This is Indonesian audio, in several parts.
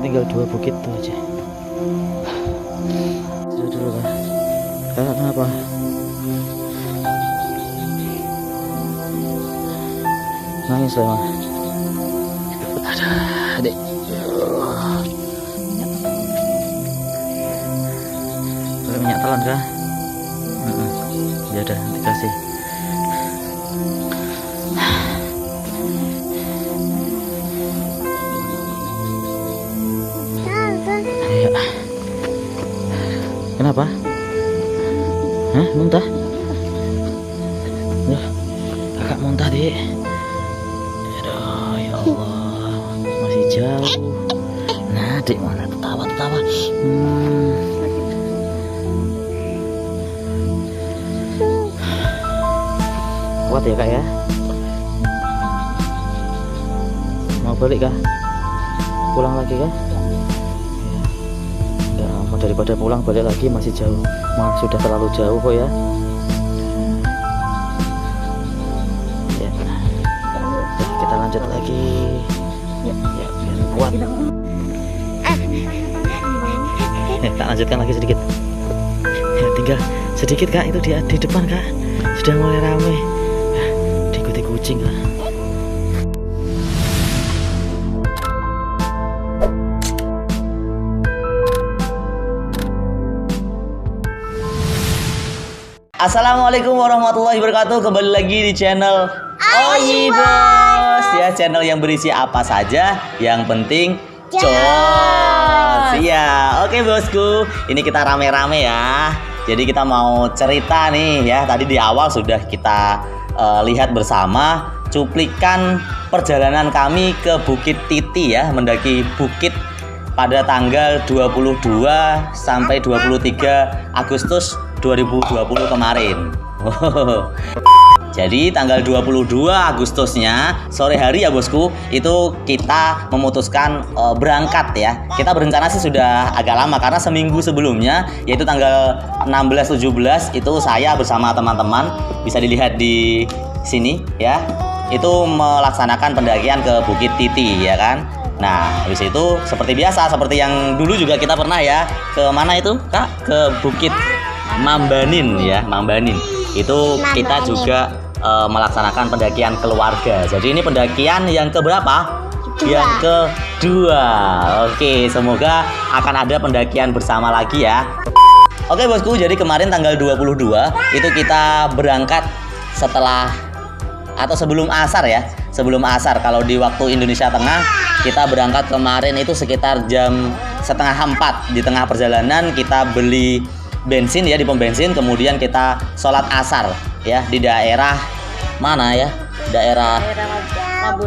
tinggal 2 bukit tuh aja. Sudah dulu kan. Kakak kenapa? Nangis lah mah. Ada adik. Pakai minyak telan kah? Ya udah nanti kasih. Ayo. Kenapa? Hah? Muntah? Ya, kakak muntah deh. Aduh, ya Allah, masih jauh. Nah, dek mana ketawa-ketawa. Kuat ya kak ya? Mau balik kah? Pulang lagi kah? Ya, mau daripada pulang balik lagi masih jauh. Sudah terlalu jauh kok ya. Ya, kita lanjut lagi. Ya, biar kuat. Tak lanjutkan lagi sedikit. Ya, tinggal sedikit kak, itu di depan kak. Sudah mulai ramai. Diikuti kucing kak. Assalamualaikum warahmatullahi wabarakatuh. Kembali lagi di channel Oyi Bos ya, channel yang berisi apa saja, yang penting cos. Iya, oke bosku. Ini kita rame-rame ya. Jadi kita mau cerita nih ya. Tadi di awal sudah kita lihat bersama cuplikan perjalanan kami ke Bukit Titi ya, mendaki bukit pada tanggal 22 sampai 23 Agustus 2020 kemarin. Jadi tanggal 22 Agustusnya sore hari ya bosku, itu kita memutuskan berangkat ya. Kita berencana sih sudah agak lama karena seminggu sebelumnya, yaitu tanggal 16-17 itu saya bersama teman-teman, bisa dilihat di sini ya, itu melaksanakan pendakian ke Bukit Titi ya kan. Nah, habis itu seperti biasa, seperti yang dulu juga kita pernah ya, ke mana itu kak? Ke Bukit Mambanin ya, Mambanin. Itu kita juga melaksanakan pendakian keluarga. Jadi ini pendakian yang keberapa? Yang kedua. Oke, semoga akan ada pendakian bersama lagi ya. Oke bosku, jadi kemarin tanggal 22 itu kita berangkat setelah atau sebelum asar ya. Sebelum asar, kalau di waktu Indonesia Tengah kita berangkat kemarin itu sekitar jam 3:30. Di tengah perjalanan kita beli bensin ya di pom bensin, kemudian kita sholat asar ya di daerah mana ya, daerah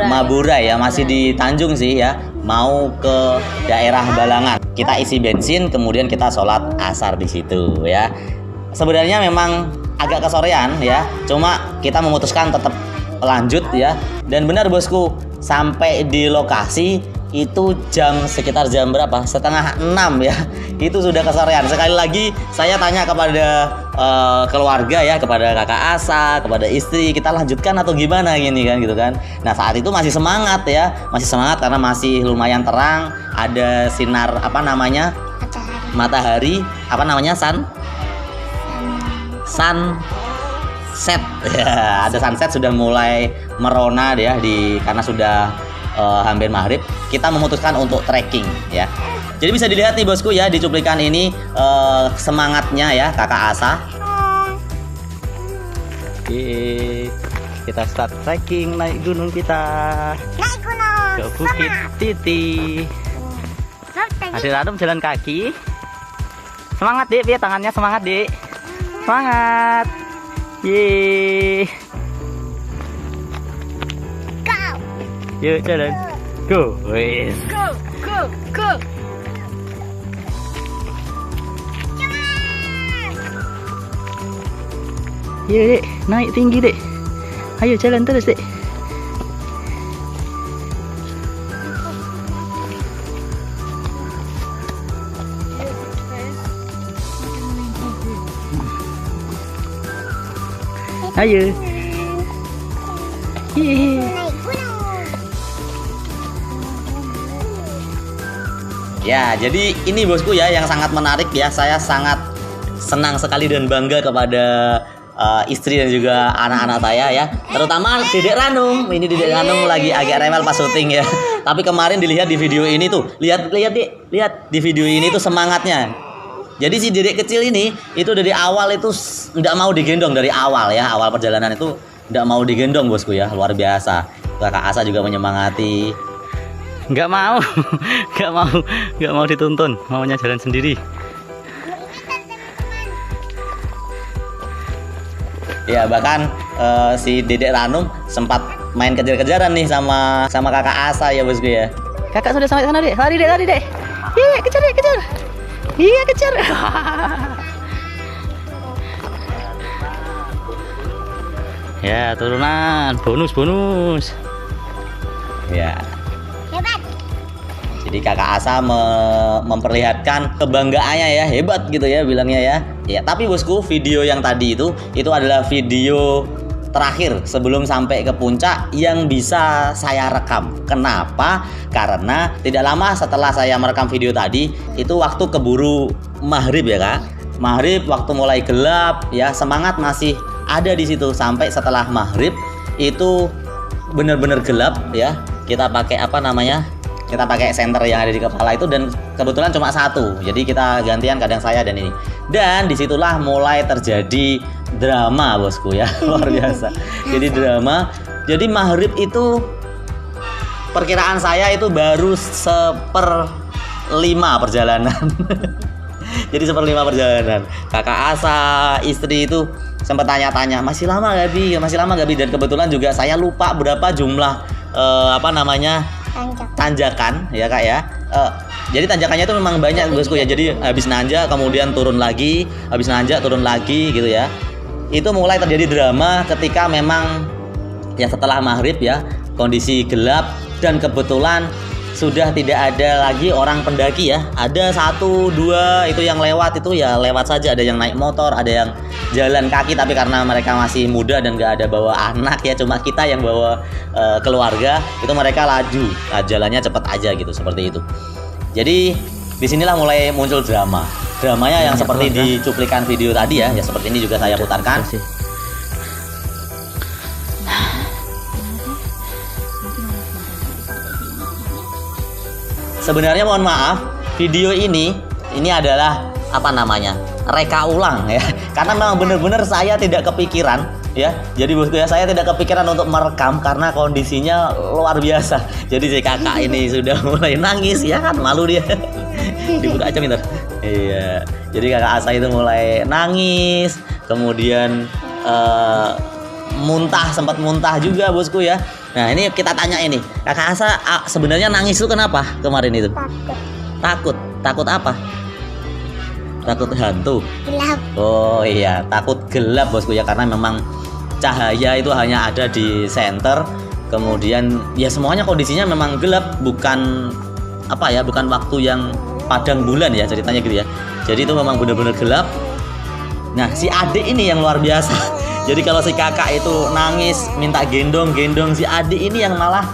Mabura ya, masih di Tanjung sih ya, mau ke daerah Balangan. Kita isi bensin, kemudian kita sholat asar di situ ya. Sebenarnya memang agak kesorean ya, cuma kita memutuskan tetap lanjut ya. Dan benar bosku, sampai di lokasi itu sekitar jam berapa? 5:30 ya. Itu sudah kesorean. Sekali lagi saya tanya kepada keluarga ya, kepada kakak Asa, kepada istri, kita lanjutkan atau gimana gini kan gitu kan. Nah, saat itu masih semangat ya. Masih semangat karena masih lumayan terang, ada sinar apa matahari, apa namanya? Sunset ya, ada sunset, sudah mulai merona ya karena sudah hampir maghrib. Kita memutuskan untuk trekking ya. Jadi bisa dilihat nih bosku ya, di cuplikan ini semangatnya ya kakak Asa. Oke, kita start trekking, naik gunung kita. Naik gunung ke Bukit Titi. Adik Radom jalan kaki. Semangat dek, biar tangannya semangat dek. Semangat. Yeay. Yuk jalan. Go. Wes. Go. Yuk dek, naik tinggi dek. Ayo jalan terus dek. Ayo. Yeay. Naik gunung. Ya, jadi ini bosku ya yang sangat menarik ya. Saya sangat senang sekali dan bangga kepada istri dan juga anak-anak saya ya. Terutama Dedek Ranum. Ini Dedek Ranum lagi agak rewel pas syuting ya. Tapi kemarin dilihat di video ini tuh, lihat Dik, lihat di video ini tuh semangatnya. Jadi si Dedek kecil ini itu dari awal itu nggak mau digendong dari awal ya. Awal perjalanan itu nggak mau digendong bosku ya, luar biasa. Kakak Asa juga menyemangati. Nggak mau, nggak mau dituntun, maunya jalan sendiri. Ya bahkan si Dedek Ranum sempat main kejar-kejaran nih sama kakak Asa ya bosku ya. Kakak sudah sampai sana Dek, lari Dek. Iya kejar Dek, kejar. Iya kejar. Ya turunan, bonus. Ya. Hebat. Jadi kakak Asa memperlihatkan kebanggaannya ya, hebat gitu ya bilangnya ya. Ya, tapi bosku, video yang tadi itu adalah video terakhir sebelum sampai ke puncak yang bisa saya rekam. Kenapa? Karena tidak lama setelah saya merekam video tadi, itu waktu keburu maghrib ya Kak. Maghrib waktu mulai gelap ya, semangat masih ada di situ sampai setelah maghrib itu benar-benar gelap ya. Kita pakai apa namanya? Kita pakai senter yang ada di kepala itu dan kebetulan cuma satu. Jadi kita gantian kadang saya dan ini. Dan disitulah mulai terjadi drama bosku ya, luar biasa. Jadi drama. Jadi maghrib itu perkiraan saya itu baru 1/5 perjalanan. Jadi 1/5 perjalanan. Kakak Asa, istri itu sempat tanya-tanya, masih lama gak Bi? Dan kebetulan juga saya lupa berapa jumlah tanjakan ya Kak ya. Jadi tanjakannya itu memang banyak bosku ya. Jadi habis nanjak kemudian turun lagi, habis nanjak turun lagi gitu ya. Itu mulai terjadi drama ketika memang ya setelah maghrib ya, kondisi gelap dan kebetulan sudah tidak ada lagi orang pendaki ya. Ada 1, 2 itu yang lewat itu ya lewat saja. Ada yang naik motor, ada yang jalan kaki. Tapi karena mereka masih muda dan gak ada bawa anak ya, cuma kita yang bawa keluarga, itu mereka laju. Nah, jalannya cepat aja gitu, seperti itu. Jadi disinilah mulai muncul drama. Dramanya yang seperti di cuplikan video tadi ya. Ya seperti ini juga saya putarkan. Sebenarnya mohon maaf, video ini adalah apa namanya, reka ulang ya. Karena memang benar-benar saya tidak kepikiran ya. Jadi bosku ya, saya tidak kepikiran untuk merekam karena kondisinya luar biasa. Jadi si kakak ini sudah mulai nangis ya kan, malu dia. Dibuka aja minta. Iya. Jadi kakak Asa itu mulai nangis, kemudian sempat muntah juga bosku ya. Nah ini kita tanya ini, kakak Asa sebenarnya nangis itu kenapa kemarin itu? Takut apa? Takut hantu. Gelap. Oh iya, takut gelap bosku ya, karena memang cahaya itu hanya ada di center. Kemudian ya semuanya kondisinya memang gelap, bukan waktu yang padang bulan ya ceritanya gitu ya. Jadi itu memang benar-benar gelap. Nah si adik ini yang luar biasa. Jadi kalau si kakak itu nangis minta gendong, si adik ini yang malah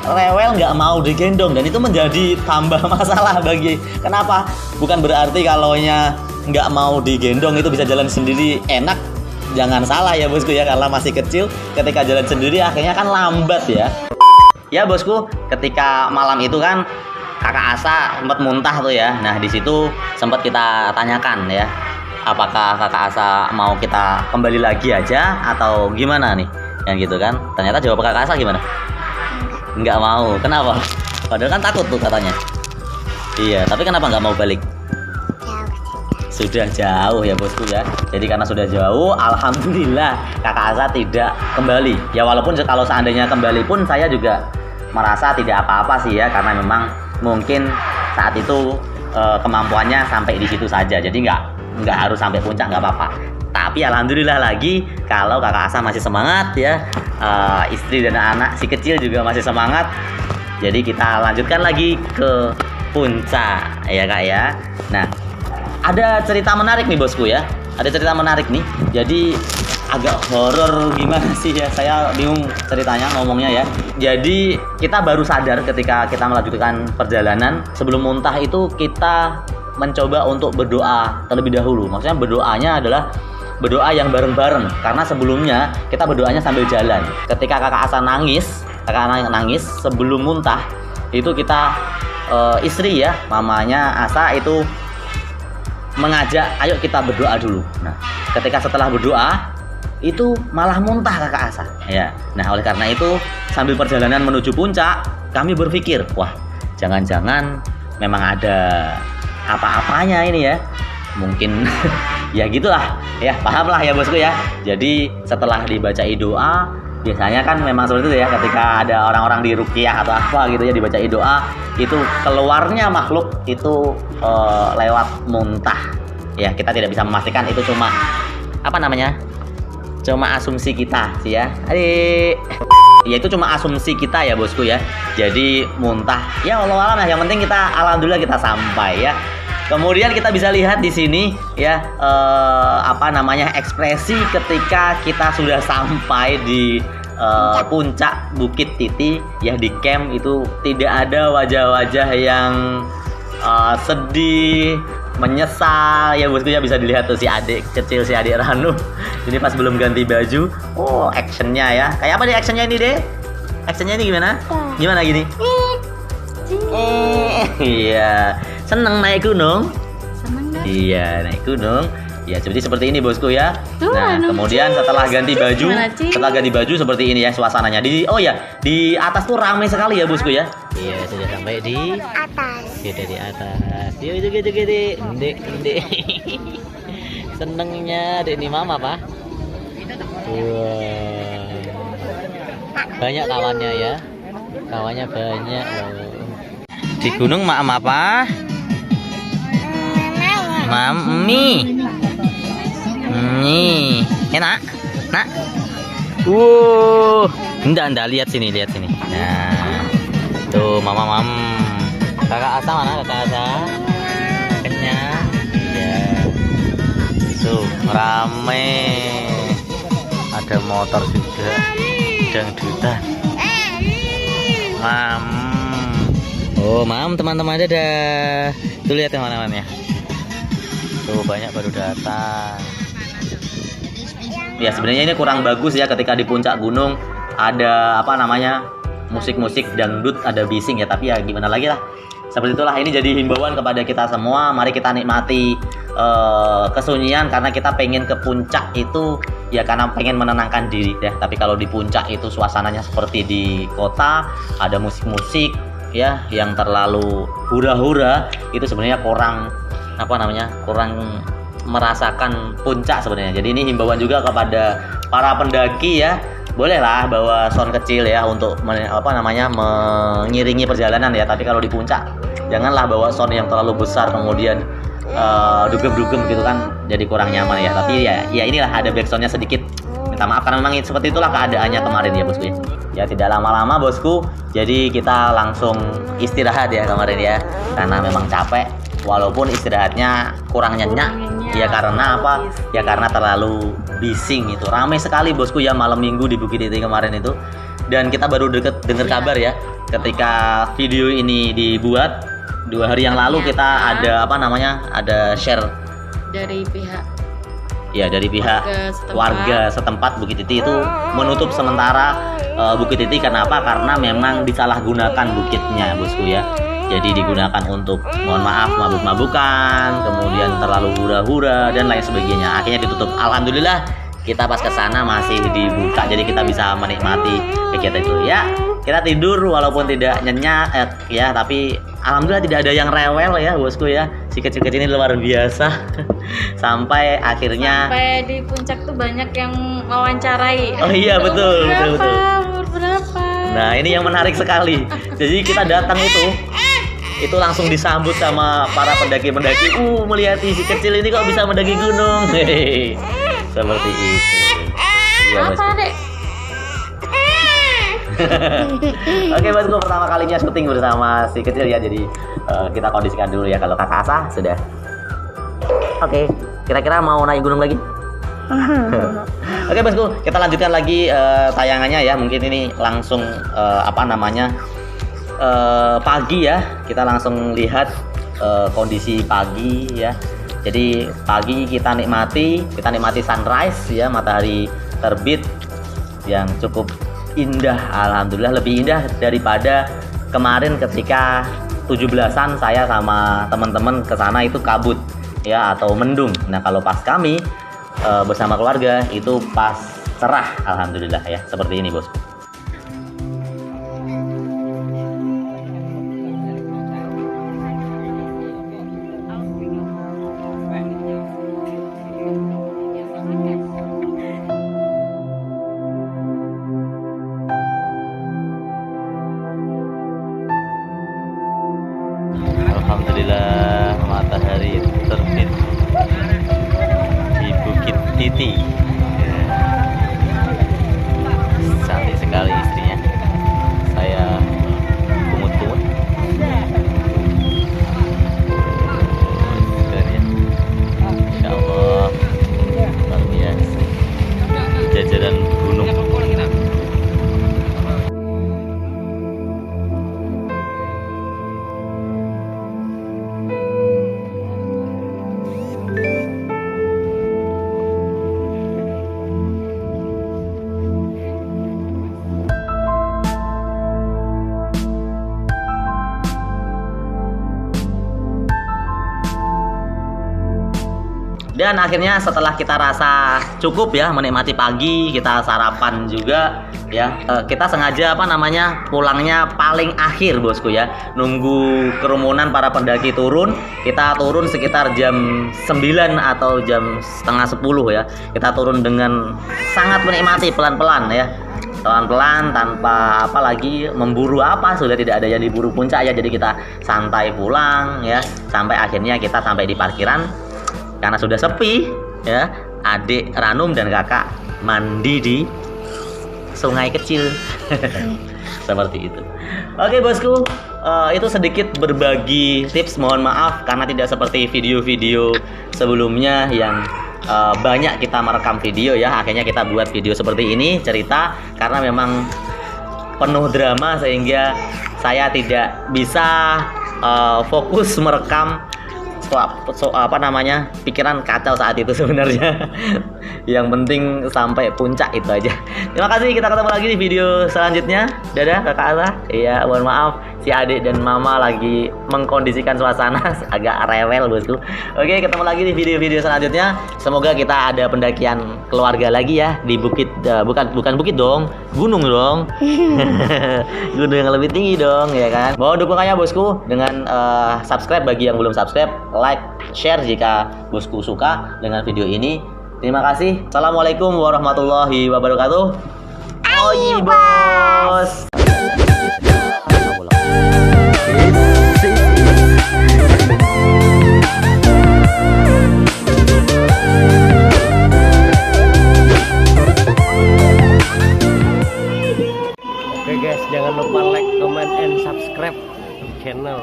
rewel nggak mau digendong, dan itu menjadi tambah masalah bagi. Kenapa? Bukan berarti kalaunya nggak mau digendong itu bisa jalan sendiri enak. Jangan salah ya bosku ya, karena masih kecil ketika jalan sendiri akhirnya kan lambat ya. Ya bosku, ketika malam itu kan kakak Asa sempat muntah tuh ya. Nah di situ sempat kita tanyakan ya, apakah kakak Asa mau kita kembali lagi aja atau gimana nih, yang gitu kan. Ternyata jawab kakak Asa gimana? Nggak mau. Kenapa? Padahal kan takut tuh katanya. Iya, tapi kenapa nggak mau balik? Sudah jauh ya bosku ya. Jadi karena sudah jauh, alhamdulillah kakak Asa tidak kembali. Ya walaupun kalau seandainya kembali pun saya juga merasa tidak apa-apa sih ya, karena memang mungkin saat itu kemampuannya sampai di situ saja. Jadi nggak harus sampai puncak, nggak apa-apa. Tapi alhamdulillah lagi kalau kakak Asa masih semangat ya, istri dan anak si kecil juga masih semangat. Jadi kita lanjutkan lagi ke puncak ya kak ya. Nah ada cerita menarik nih bosku ya, ada cerita menarik nih. Jadi agak horor gimana sih ya, saya bingung ceritanya ngomongnya ya. Jadi kita baru sadar ketika kita melanjutkan perjalanan, sebelum muntah itu kita mencoba untuk berdoa terlebih dahulu. Maksudnya berdoanya adalah berdoa yang bareng-bareng, karena sebelumnya kita berdoanya sambil jalan. Ketika kakak Asa nangis sebelum muntah, itu kita istri ya, mamanya Asa itu mengajak, ayo kita berdoa dulu. Nah, ketika setelah berdoa itu malah muntah kakak Asa ya. Nah, oleh karena itu sambil perjalanan menuju puncak kami berpikir, wah jangan-jangan memang ada apa-apanya ini ya, mungkin ya gitulah ya, paham lah ya bosku ya. Jadi setelah dibacain doa, biasanya kan memang seperti itu ya, ketika ada orang-orang di ruqyah atau apa gitu ya, dibacain doa itu keluarnya makhluk itu lewat muntah ya. Kita tidak bisa memastikan, itu cuma apa namanya, cuma asumsi kita sih ya, adik. Ya itu cuma asumsi kita ya bosku ya. Jadi muntah ya Allah alam ya, yang penting kita alhamdulillah kita sampai ya. Kemudian kita bisa lihat di sini ya, apa namanya, ekspresi ketika kita sudah sampai di puncak Bukit Titi ya, di camp itu tidak ada wajah-wajah yang sedih, menyesal ya bosku ya. Bisa dilihat tuh si adik kecil, si adik Ranu ini pas belum ganti baju, oh actionnya ya, kayak apa deh actionnya ini deh, actionnya ini gimana gini, iya, seneng naik gunung, iya naik gunung ya, seperti ini bosku ya. Nah, kemudian setelah ganti baju seperti ini ya suasananya. Di atas tuh ramai sekali ya bosku ya. Iya, sudah sampai di Atas. Sudah di atas. Yuk gede. Ndek. Senengnya dek nih mama apa? Wow. Banyak kawannya ya. Kawannya banyak loh. Di gunung maam apa? Mami. Nih, enak, nak. Enggak, lihat sini. Nah, tuh mama. Kakak Asa mana? Kakak Asa? Kenyang. Ya. Tuh, rame. Ada motor juga. Dangdutan. Mam, teman-teman dadah. Tuh lihat teman-temannya. Tuh banyak baru datang. Ya sebenarnya ini kurang bagus ya, ketika di puncak gunung ada apa namanya, musik-musik dangdut, ada bising ya, tapi ya gimana lagi lah. Seperti itulah, ini jadi himbauan kepada kita semua, mari kita nikmati kesunyian, karena kita pengen ke puncak itu ya karena pengen menenangkan diri ya. Tapi kalau di puncak itu suasananya seperti di kota, ada musik-musik ya yang terlalu hura-hura, itu sebenarnya kurang merasakan puncak sebenarnya. Jadi ini himbauan juga kepada para pendaki ya, bolehlah bawa sound kecil ya untuk mengiringi perjalanan ya. Tapi kalau di puncak janganlah bawa sound yang terlalu besar, kemudian dugem-dugem gitu kan, jadi kurang nyaman ya. Tapi ya inilah, ada backsoundnya sedikit, minta maaf karena memang seperti itulah keadaannya kemarin ya bosku ya. Ya tidak lama-lama bosku, jadi kita langsung istirahat ya kemarin ya, karena memang capek. Walaupun istirahatnya kurang nyenyak ya, karena apa? Ya karena terlalu bising itu. Ramai sekali bosku ya malam minggu di Bukit Titi kemarin itu. Dan kita baru dengar kabar ya, ketika video ini dibuat 2 hari yang lalu kita ada ada share dari pihak warga setempat Bukit Titi itu menutup sementara Bukit Titi. Kenapa? Karena memang disalahgunakan bukitnya bosku ya. Jadi digunakan untuk, mohon maaf, mabuk-mabukan, kemudian terlalu hura-hura dan lain sebagainya. Akhirnya ditutup. Alhamdulillah kita pas ke sana masih dibuka, jadi kita bisa menikmati kegiatan itu ya. Kita tidur walaupun tidak nyenyak ya, tapi alhamdulillah tidak ada yang rewel ya bosku ya. Si kecil-kecil ini luar biasa. Sampai akhirnya di puncak tuh banyak yang mewawancarai. Oh iya, betul. Umur berapa? Nah, ini yang menarik sekali. Jadi kita datang itu langsung disambut sama para pendaki-pendaki. Melihat si kecil ini kok bisa mendaki gunung. Seperti itu. Ya, apa, Dek? Oke bosku, pertama kalinya syuting bersama si kecil ya. Jadi kita kondisikan dulu ya. Kalau kakak Asa sudah. Oke, kira-kira mau naik gunung lagi? Oke bosku, kita lanjutkan lagi tayangannya ya. Mungkin ini langsung pagi ya. Kita langsung lihat kondisi pagi ya. Jadi pagi kita nikmati sunrise ya, matahari terbit yang cukup indah. Alhamdulillah lebih indah daripada kemarin ketika 17-an saya sama teman-teman ke sana itu kabut ya atau mendung. Nah, kalau pas kami bersama keluarga itu pas cerah, alhamdulillah ya. Seperti ini, Bosku. Alhamdulillah matahari terbit di Bukit Titi. Cantik sekali istrinya. Saya kumut-kumut. Insya Allah luar biasa. Jajaran gunung. Dan akhirnya setelah kita rasa cukup ya menikmati pagi, kita sarapan juga ya. Kita sengaja pulangnya paling akhir bosku ya. Nunggu kerumunan para pendaki turun. Kita turun sekitar jam 9 atau jam setengah 10 ya. Kita turun dengan sangat menikmati pelan-pelan ya. Pelan-pelan tanpa apalagi memburu apa, sudah tidak ada yang diburu puncak ya. Jadi kita santai pulang ya. Sampai akhirnya kita sampai di parkiran. Karena sudah sepi ya, adik Ranum dan kakak mandi di sungai kecil. Seperti itu. Oke bosku, itu sedikit berbagi tips. Mohon maaf karena tidak seperti video-video sebelumnya yang banyak kita merekam video ya. Akhirnya kita buat video seperti ini, cerita, karena memang penuh drama sehingga saya tidak bisa fokus merekam. Pikiran kacau saat itu sebenarnya. Yang penting sampai puncak itu aja. Terima kasih, kita ketemu lagi di video selanjutnya. Dadah kakak Asa. Iya, mohon maaf si adik dan mama lagi mengkondisikan suasana agak rewel bosku. Oke, ketemu lagi di video-video selanjutnya. Semoga kita ada pendakian keluarga lagi ya di bukit, bukan bukit dong, gunung dong. Gunung yang lebih tinggi dong ya kan. Mohon dukungannya bosku dengan subscribe bagi yang belum subscribe, like, share jika bosku suka dengan video ini. Terima kasih. Assalamualaikum warahmatullahi wabarakatuh. Oi bos. Oke guys, jangan lupa like, comment, and subscribe channel